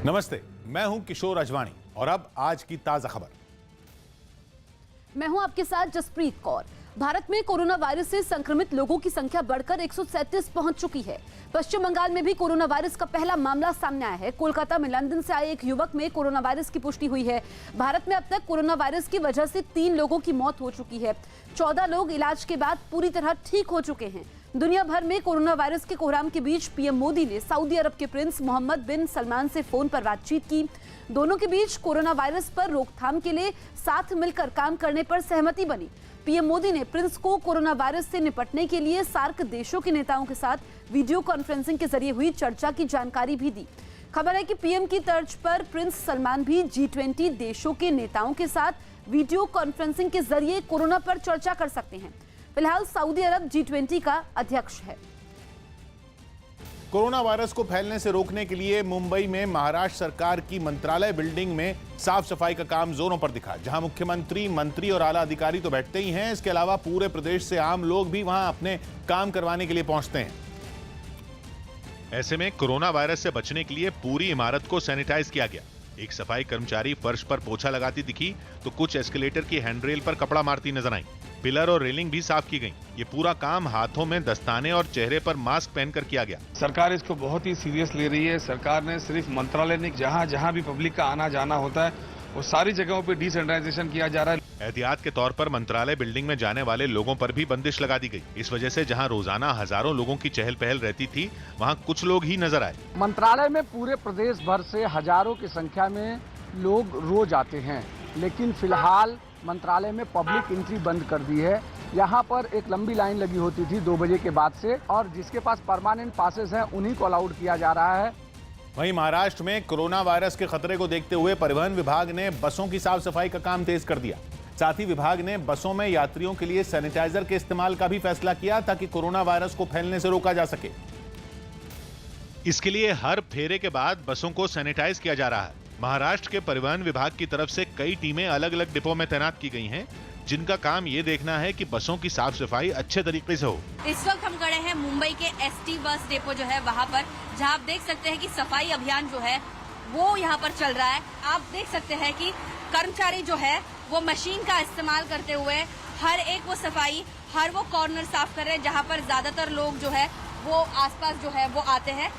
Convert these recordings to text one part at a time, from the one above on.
नमस्ते, मैं हूं किशोर अजवाणी और अब आज की ताजा खबर। मैं हूं आपके साथ जसप्रीत कौर। भारत में कोरोना वायरस से संक्रमित लोगों की संख्या बढ़कर 137 पहुंच चुकी है। पश्चिम बंगाल में भी कोरोना वायरस का पहला मामला सामने आया है। कोलकाता में लंदन से आए एक युवक में कोरोना वायरस की पुष्टि हुई है। भारत में अब तक कोरोना वायरस की वजह से 3 लोगों की मौत हो चुकी है। 14 लोग इलाज के बाद पूरी तरह ठीक हो चुके हैं। दुनिया भर में कोरोना वायरस के कोहराम के बीच पीएम मोदी ने सऊदी अरब के प्रिंस मोहम्मद बिन सलमान से फोन पर बातचीत की। दोनों के बीच कोरोना वायरस पर रोकथाम के लिए साथ मिलकर काम करने पर सहमति बनी। पीएम मोदी ने प्रिंस को कोरोना वायरस से निपटने के लिए सार्क देशों के नेताओं के साथ वीडियो कॉन्फ्रेंसिंग के जरिए हुई चर्चा की जानकारी भी दी। खबर है कि पीएम की तर्ज पर प्रिंस सलमान भी G20 देशों के नेताओं के साथ वीडियो कॉन्फ्रेंसिंग के जरिए कोरोना पर चर्चा कर सकते हैं। फिलहाल सऊदी अरब G20 का अध्यक्ष है। कोरोना वायरस को फैलने से रोकने के लिए मुंबई में महाराष्ट्र सरकार की मंत्रालय बिल्डिंग में साफ सफाई का काम जोरों पर दिखा। जहां मुख्यमंत्री, मंत्री और आला अधिकारी तो बैठते ही हैं, इसके अलावा पूरे प्रदेश से आम लोग भी वहां अपने काम करवाने के लिए पहुंचते हैं। ऐसे में कोरोना वायरस से बचने के लिए पूरी इमारत को सैनिटाइज किया गया। एक सफाई कर्मचारी फर्श पर पोछा लगाती दिखी तो कुछ एस्केलेटर की हैंडरेल पर कपड़ा मारती नजर आई। पिलर और रेलिंग भी साफ की गई। ये पूरा काम हाथों में दस्ताने और चेहरे पर मास्क पहनकर किया गया। सरकार इसको बहुत ही सीरियस ले रही है। सरकार ने सिर्फ मंत्रालय ने जहां जहां भी पब्लिक का आना जाना होता है वो सारी जगहों पे डिसैनिटाइजेशन किया जा रहा है। एहतियात के तौर पर मंत्रालय बिल्डिंग में जाने वाले लोगों पर भी बंदिश लगा दी गई। इस वजह से जहां रोजाना हजारों लोगों की चहल पहल रहती थी, वहां कुछ लोग ही नजर आए। मंत्रालय में पूरे प्रदेश भर से हजारों की संख्या में लोग रोज आते हैं, लेकिन फिलहाल मंत्रालय में पब्लिक एंट्री बंद कर दी है। यहाँ पर एक लंबी लाइन लगी होती थी 2 बजे के बाद से, और जिसके पास परमानेंट पासेस हैं उन्हीं को अलाउड किया जा रहा है। वहीं महाराष्ट्र में कोरोना वायरस के खतरे को देखते हुए परिवहन विभाग ने बसों की साफ सफाई का काम तेज कर दिया। साथ ही विभाग ने बसों में यात्रियों के लिए सैनिटाइजर के इस्तेमाल का भी फैसला किया ताकि कोरोना वायरस को फैलने से रोका जा सके। इसके लिए हर फेरे के बाद बसों को सैनिटाइज किया जा रहा है। महाराष्ट्र के परिवहन विभाग की तरफ से कई टीमें अलग अलग डिपो में तैनात की गई हैं, जिनका काम ये देखना है कि बसों की साफ सफाई अच्छे तरीके से हो। इस वक्त हम खड़े हैं मुंबई के ST बस डिपो जो है वहाँ पर, जहाँ आप देख सकते हैं कि सफाई अभियान जो है वो यहाँ पर चल रहा है। आप देख सकते हैं कि कर्मचारी जो है वो मशीन का इस्तेमाल करते हुए हर एक वो सफाई, हर वो कॉर्नर साफ कर रहे हैं जहाँ पर ज्यादातर लोग जो है वो आसपास जो है वो आते हैं।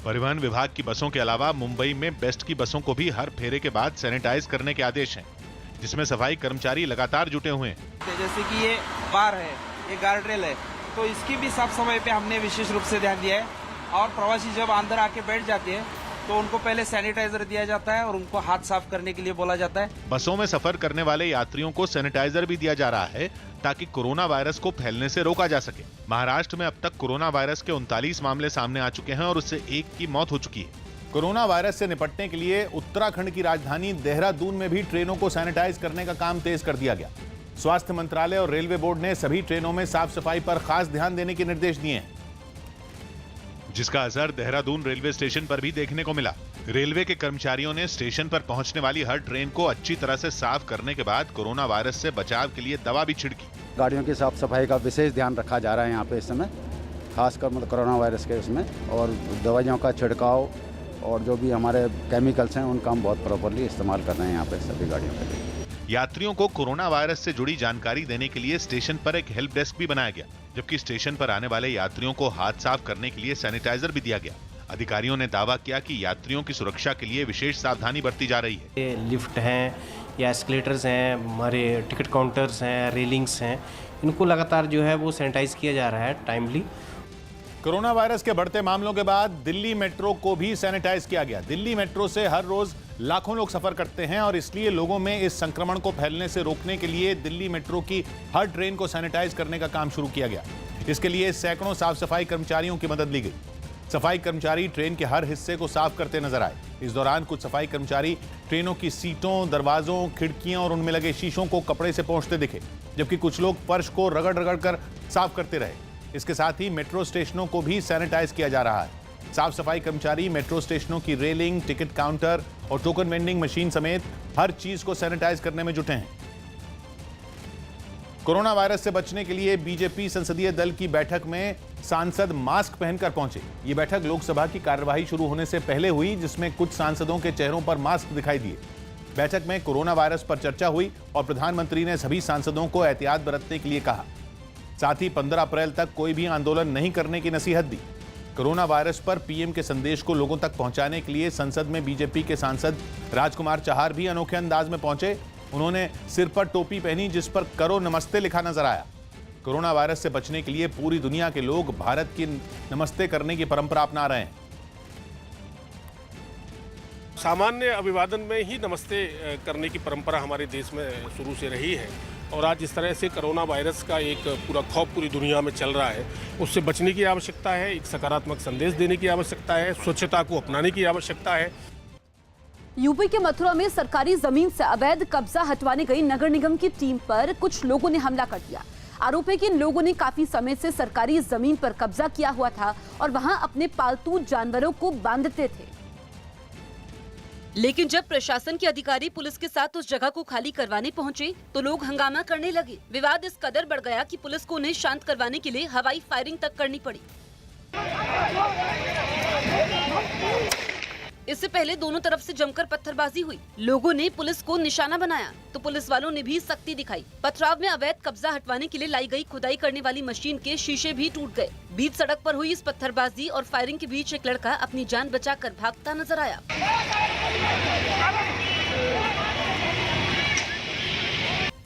परिवहन विभाग की बसों के अलावा मुंबई में बेस्ट की बसों को भी हर फेरे के बाद सैनिटाइज करने के आदेश हैं, जिसमें सफाई कर्मचारी लगातार जुटे हुए हैं। जैसे कि ये बार है, ये गार्ड्रेल है, तो इसकी भी साफ सफाई पे हमने विशेष रूप से ध्यान दिया है। और प्रवासी जब अंदर आके बैठ जाते हैं तो उनको पहले सैनिटाइजर दिया जाता है और उनको हाथ साफ करने के लिए बोला जाता है। बसों में सफर करने वाले यात्रियों को सैनिटाइजर भी दिया जा रहा है ताकि कोरोना वायरस को फैलने से रोका जा सके। महाराष्ट्र में अब तक कोरोना वायरस के 39 मामले सामने आ चुके हैं और उससे 1 की मौत हो चुकी है। कोरोना वायरस से निपटने के लिए उत्तराखंड की राजधानी देहरादून में भी ट्रेनों को सैनिटाइज करने का काम तेज कर दिया गया। स्वास्थ्य मंत्रालय और रेलवे बोर्ड ने सभी ट्रेनों में साफ सफाई पर खास ध्यान देने के निर्देश दिए हैं, जिसका असर देहरादून रेलवे स्टेशन पर भी देखने को मिला। रेलवे के कर्मचारियों ने स्टेशन पर पहुंचने वाली हर ट्रेन को अच्छी तरह से साफ करने के बाद कोरोना वायरस से बचाव के लिए दवा भी छिड़की। गाड़ियों की साफ सफाई का विशेष ध्यान रखा जा रहा है यहाँ पे इस समय, खासकर मतलब कोरोना वायरस के उसमें, और दवाइयों का छिड़काव और जो भी हमारे केमिकल्स हैं उनका हम बहुत प्रॉपरली इस्तेमाल कर रहे हैं यहाँ पे सभी गाड़ियों के लिए। यात्रियों को कोरोना वायरस से जुड़ी जानकारी देने के लिए स्टेशन पर एक हेल्प डेस्क भी बनाया गया, जबकि स्टेशन पर आने वाले यात्रियों को हाथ साफ करने के लिए सैनिटाइजर भी दिया गया। अधिकारियों ने दावा किया कि यात्रियों की सुरक्षा के लिए विशेष सावधानी बरती जा रही है। लिफ्ट हैं या एस्केलेटर्स हैं, हमारे टिकट काउंटर्स हैं, रेलिंग्स हैं, इनको लगातार जो है वो सैनिटाइज किया जा रहा है टाइमली। कोरोना वायरस के बढ़ते मामलों के बाद दिल्ली मेट्रो को भी सैनिटाइज किया गया। दिल्ली मेट्रो से हर रोज लाखों लोग सफर करते हैं और इसलिए लोगों में इस संक्रमण को फैलने से रोकने के लिए दिल्ली मेट्रो की हर ट्रेन को सैनिटाइज करने का काम शुरू किया गया। इसके लिए सैकड़ों साफ सफाई कर्मचारियों की मदद ली गई। सफाई कर्मचारी ट्रेन के हर हिस्से को साफ करते नजर आए। इस दौरान कुछ सफाई कर्मचारी ट्रेनों की सीटों, दरवाजों, खिड़कियां और उनमें लगे शीशों को कपड़े से पोंछते दिखे, जबकि कुछ लोग फर्श को रगड़ रगड़ कर साफ करते रहे। इसके साथ ही मेट्रो स्टेशनों को भी सैनिटाइज किया जा रहा है। साफ सफाई कर्मचारी मेट्रो स्टेशनों की रेलिंग, टिकट काउंटर और टोकन वेंडिंग मशीन समेत हर चीज को सैनिटाइज करने में जुटे हैं। कोरोना वायरस से बचने के लिए बीजेपी संसदीय दल की बैठक में सांसद मास्क पहनकर पहुंचे। ये बैठक लोकसभा की कार्यवाही शुरू होने से पहले हुई, जिसमें कुछ सांसदों के चेहरों पर मास्क दिखाई दिए। बैठक में कोरोना वायरस पर चर्चा हुई और प्रधानमंत्री ने सभी सांसदों को एहतियात बरतने के लिए कहा। साथ ही 15 अप्रैल तक कोई भी आंदोलन नहीं करने की नसीहत दी। कोरोना वायरस पर पीएम के संदेश को लोगों तक पहुंचाने के लिए संसद में बीजेपी के सांसद राजकुमार चाहर भी अनोखे अंदाज में पहुंचे। उन्होंने सिर पर टोपी पहनी जिस पर करो नमस्ते लिखा नजर आया। कोरोना वायरस से बचने के लिए पूरी दुनिया के लोग भारत की नमस्ते करने की परंपरा अपना रहे हैं। सामान्य अभिवादन में ही नमस्ते करने की परंपरा हमारे देश में शुरू से रही है और आज इस तरह से कोरोना वायरस का एक पूरा खौफ पूरी दुनिया में चल रहा है, उससे बचने की आवश्यकता है। एक सकारात्मक संदेश देने की आवश्यकता है, स्वच्छता को अपनाने की आवश्यकता है। यूपी के मथुरा में सरकारी जमीन से अवैध कब्जा हटवाने गई नगर निगम की टीम पर कुछ लोगों ने हमला कर दिया। आरोप है कि इन लोगों ने काफी समय से सरकारी जमीन पर कब्जा किया हुआ था और वहां अपने पालतू जानवरों को बांधते थे। लेकिन जब प्रशासन के अधिकारी पुलिस के साथ उस जगह को खाली करवाने पहुंचे तो लोग हंगामा करने लगे। विवाद इस कदर बढ़ गया कि पुलिस को उन्हें शांत करवाने के लिए हवाई फायरिंग तक करनी पड़ी। इससे पहले दोनों तरफ से जमकर पत्थरबाजी हुई। लोगों ने पुलिस को निशाना बनाया तो पुलिस वालों ने भी सख्ती दिखाई। पथराव में अवैध कब्जा हटवाने के लिए लाई गई खुदाई करने वाली मशीन के शीशे भी टूट गए। बीच सड़क पर हुई इस पत्थरबाजी और फायरिंग के बीच एक लड़का अपनी जान बचाकर भागता नजर आया।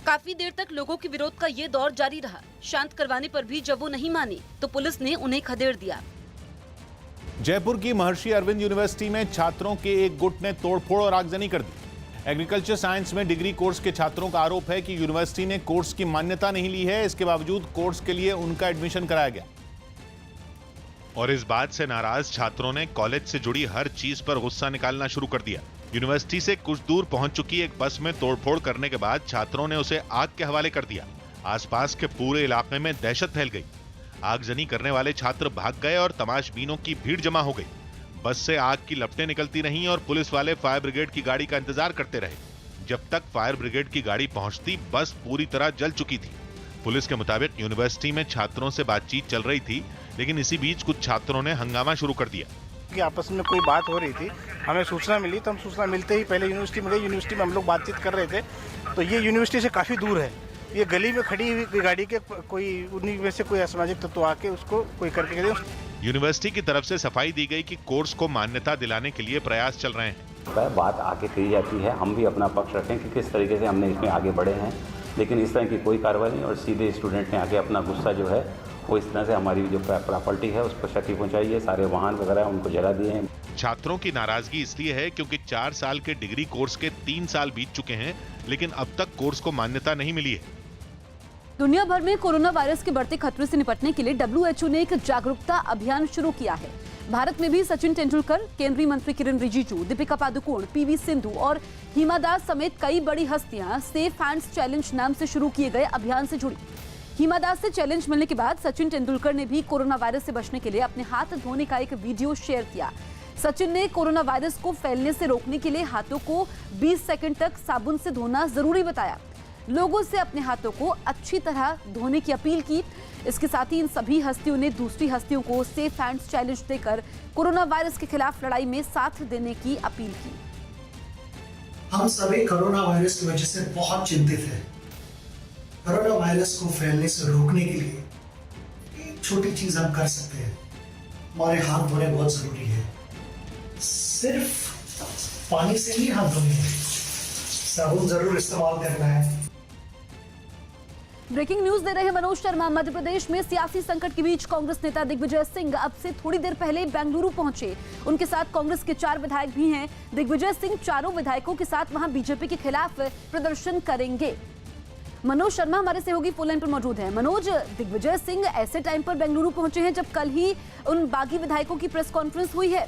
काफी देर तक लोगों के विरोध का ये दौर जारी रहा। शांत करवाने पर भी जब वो नहीं माने तो पुलिस ने उन्हें खदेड़ दिया। जयपुर की महर्षि अरविंद यूनिवर्सिटी में छात्रों के एक गुट ने तोड़फोड़ और आगजनी कर दी। एग्रीकल्चर साइंस में डिग्री कोर्स के छात्रों का आरोप है कि यूनिवर्सिटी ने कोर्स की मान्यता नहीं ली है। इसके बावजूद कोर्स के लिए उनका एडमिशन कराया गया और इस बात से नाराज छात्रों ने कॉलेज से जुड़ी हर चीज पर गुस्सा निकालना शुरू कर दिया। यूनिवर्सिटी से कुछ दूर पहुंच चुकी एक बस में तोड़फोड़ करने के बाद छात्रों ने उसे आग के हवाले कर दिया। आसपास के पूरे इलाके में दहशत फैल गई। आगजनी करने वाले छात्र भाग गए और तमाशबीनों की भीड़ जमा हो गई। बस से आग की लपटें निकलती रहीं और पुलिस वाले फायर ब्रिगेड की गाड़ी का इंतजार करते रहे। जब तक फायर ब्रिगेड की गाड़ी पहुंचती बस पूरी तरह जल चुकी थी। पुलिस के मुताबिक यूनिवर्सिटी में छात्रों से बातचीत चल रही थी, लेकिन इसी बीच कुछ छात्रों ने हंगामा शुरू कर दिया। कि आपस में कोई बात हो रही थी, हमें सूचना मिली तो हम सूचना मिलते ही पहले यूनिवर्सिटी में गए। यूनिवर्सिटी में हम लोग बातचीत कर रहे थे तो ये यूनिवर्सिटी से काफ़ी दूर है। ये गली में खड़ी हुई गाड़ी के कोई उन्हीं में से कोई असामाजिक तत्व आके उसको कोई करके गए। यूनिवर्सिटी की तरफ से सफाई दी गई कि कोर्स को मान्यता दिलाने के लिए प्रयास चल रहे हैं। बात आगे कही जाती है, हम भी अपना पक्ष रखें कि किस तरीके से हमने इसमें आगे बढ़े हैं, लेकिन इस तरह की कोई कार्रवाई नहीं और सीधे स्टूडेंट ने आगे अपना गुस्सा जो है वो इस तरह से हमारी जो प्रॉपर्टी है उस पर क्षति पहुंचाई है। सारे वाहन वगैरह उनको जला दिए हैं। छात्रों की नाराजगी इसलिए है क्योंकि 4 साल के डिग्री कोर्स के 3 साल बीत चुके हैं, लेकिन अब तक कोर्स को मान्यता नहीं मिली है। दुनिया भर में कोरोना वायरस के बढ़ते खतरे से निपटने के लिए WHO ने एक जागरूकता अभियान शुरू किया है। भारत में भी सचिन तेंदुलकर, केंद्रीय मंत्री किरण रिजिजू, दीपिका पादुकोण, PV सिंधु और हिमा दास समेत कई बड़ी हस्तियां सेफ हैंड्स चैलेंज नाम से शुरू किए गए अभियान से जुड़ी। हिमा दास से चैलेंज मिलने के बाद सचिन तेंदुलकर ने भी कोरोना वायरस से बचने के लिए अपने हाथ धोने का एक वीडियो शेयर किया। सचिन ने कोरोना वायरस को फैलने से रोकने के लिए हाथों को 20 सेकंड तक साबुन से धोना जरूरी बताया। लोगों से अपने हाथों को अच्छी तरह धोने की अपील की। इसके साथ ही इन सभी हस्तियों ने दूसरी हस्तियों को सेफ हैंड्स चैलेंज देकर कोरोना वायरस के खिलाफ लड़ाई में साथ देने की अपील की। हम सभी कोरोना वायरस की वजह से बहुत चिंतित हैं। कोरोना वायरस को फैलने से रोकने के लिए एक छोटी चीज हम कर सकते हैं। हमारे हाथ धोने बहुत जरूरी है। सिर्फ पानी से ही हाथ धोने हैं, साबुन जरूर इस्तेमाल करना है। ब्रेकिंग न्यूज दे रहे हैं मनोज शर्मा। मध्य प्रदेश में सियासी संकट के बीच कांग्रेस नेता दिग्विजय सिंह अब से थोड़ी देर पहले बेंगलुरु पहुंचे। उनके साथ कांग्रेस के 4 विधायक भी हैं। दिग्विजय सिंह चारों विधायकों के साथ वहां बीजेपी के खिलाफ प्रदर्शन करेंगे। मनोज शर्मा हमारे सहयोगी फोन लाइन पर मौजूद हैं। मनोज, दिग्विजय सिंह ऐसे टाइम पर बेंगलुरु पहुंचे हैं जब कल ही उन बागी विधायकों की प्रेस कॉन्फ्रेंस हुई है।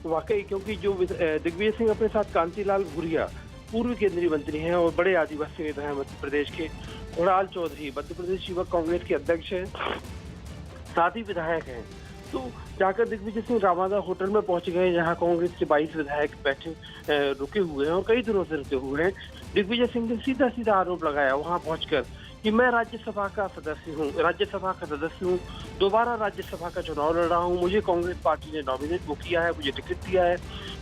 वाकई, क्योंकि जो दिग्विजय सिंह अपने साथ कांतिलाल भूरिया पूर्व केंद्रीय मंत्री हैं और बड़े आदिवासी नेता हैं मध्य प्रदेश के, कुणाल चौधरी मध्य प्रदेश युवक कांग्रेस के अध्यक्ष हैं, साथ ही विधायक हैं, तो जाकर दिग्विजय सिंह रामादा होटल में पहुंच गए जहां कांग्रेस के 22 विधायक बैठे रुके हुए हैं और कई दिनों से रुके हुए हैं। दिग्विजय सिंह ने सीधा आरोप लगाया वहां पहुंचकर कि मैं राज्यसभा का सदस्य हूँ, दोबारा राज्यसभा का चुनाव लड़ रहा हूँ, मुझे कांग्रेस पार्टी ने नॉमिनेट वो किया है, मुझे टिकट दिया है,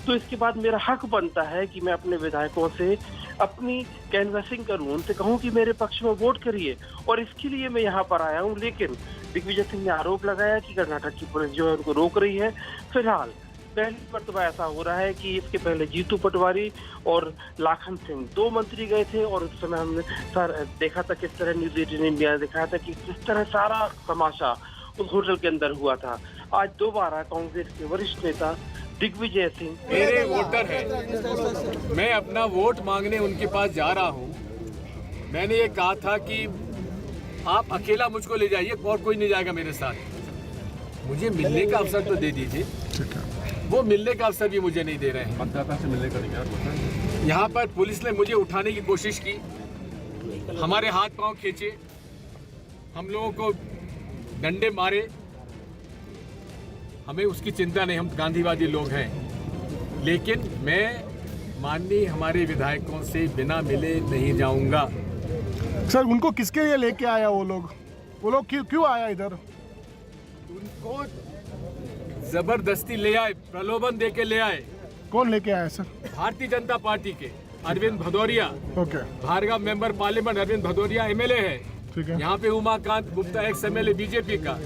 तो इसके बाद मेरा हक बनता है कि मैं अपने विधायकों से अपनी कैनवसिंग करूं, उनसे कहूं कि मेरे पक्ष में वोट करिए, और इसके लिए मैं यहाँ पर आया हूँ। लेकिन दिग्विजय सिंह ने आरोप लगाया कि कर्नाटक की पुलिस जो है उनको रोक रही है। फिलहाल पहली मरतबा ऐसा हो रहा है कि इसके पहले जीतू पटवारी और लाखन सिंह 2 मंत्री गए थे, और उस समय हमने देखा था किस तरह न्यूज 18 इंडिया ने दिखाया था कि किस तरह सारा तमाशा उस होटल के अंदर हुआ था। आज दोबारा कांग्रेस के वरिष्ठ नेता दिग्विजय सिंह मेरे वोटर हैं, मैं अपना वोट मांगने उनके पास जा रहा हूं। मैंने ये कहा था कि आप अकेला मुझको ले जाइए और कोई नहीं जाएगा मेरे साथ। मुझे मिलने का अवसर तो दे दीजिए। वो मिलने का अवसर भी मुझे नहीं दे रहे हैं। मतदाता से मिलने का यहाँ पर पुलिस ने मुझे उठाने की कोशिश की, हमारे हाथ पांव खींचे, हम लोगों को डंडे मारे। हमें उसकी चिंता नहीं, हम गांधीवादी लोग हैं, लेकिन मैं माननीय हमारे विधायकों से बिना मिले नहीं जाऊंगा। सर, उनको किसके लिए लेके आया वो लोग क्यों आया इधर? उनको जबरदस्ती ले आए, प्रलोभन दे के ले आए। कौन लेके आया सर? भारतीय जनता पार्टी के Arvind Bhadauria, okay, Bhargav member parliament Arvind Bhadauria MLA है, ठीक है। यहाँ पे Umakant Gupta ex MLA BJP का,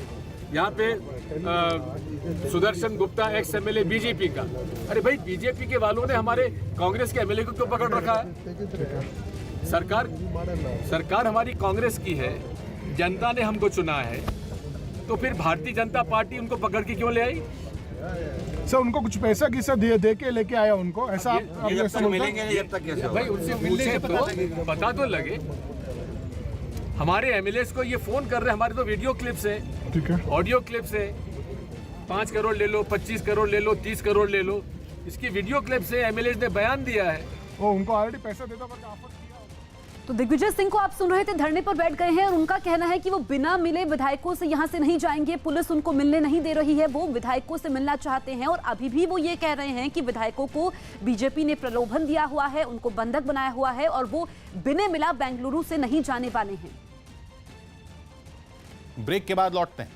यहाँ पे Sudarshan Gupta ex MLA BJP का। अरे भाई, बीजेपी के वालों ने हमारे कांग्रेस के एमएलए को क्यों पकड़ रखा है? सरकार हमारी कांग्रेस की है, जनता ने हमको चुना है, तो फिर भारतीय जनता पार्टी उनको पकड़ के क्यों ले आई? सर, उनको कुछ पैसा किसा दे के लेके आया उनको, ऐसा आप मिलेंगे जब तक कैसे? भाई, उनसे पूछे तो पता तो लगे। हमारे एमएलए को ये फोन कर रहे हैं, हमारे तो वीडियो क्लिप्स है, ठीक है, ऑडियो क्लिप्स है। 5 करोड़ ले लो, 25 करोड़ ले लो, 30 करोड़ ले लो, इसकी वीडियो क्लिप्स है, एमएलए ने बयान दिया है। वो उनको ऑलरेडी पैसा देता करके ऑफर किया। तो दिग्विजय सिंह को आप सुन रहे थे, धरने पर बैठ गए हैं और उनका कहना है कि वो बिना मिले विधायकों से यहां से नहीं जाएंगे। पुलिस उनको मिलने नहीं दे रही है, वो विधायकों से मिलना चाहते हैं, और अभी भी वो ये कह रहे हैं कि विधायकों को बीजेपी ने प्रलोभन दिया हुआ है, उनको बंधक बनाया हुआ है, और वो बिना मिला बेंगलुरु से नहीं जाने वाले हैं। ब्रेक के बाद लौटते हैं।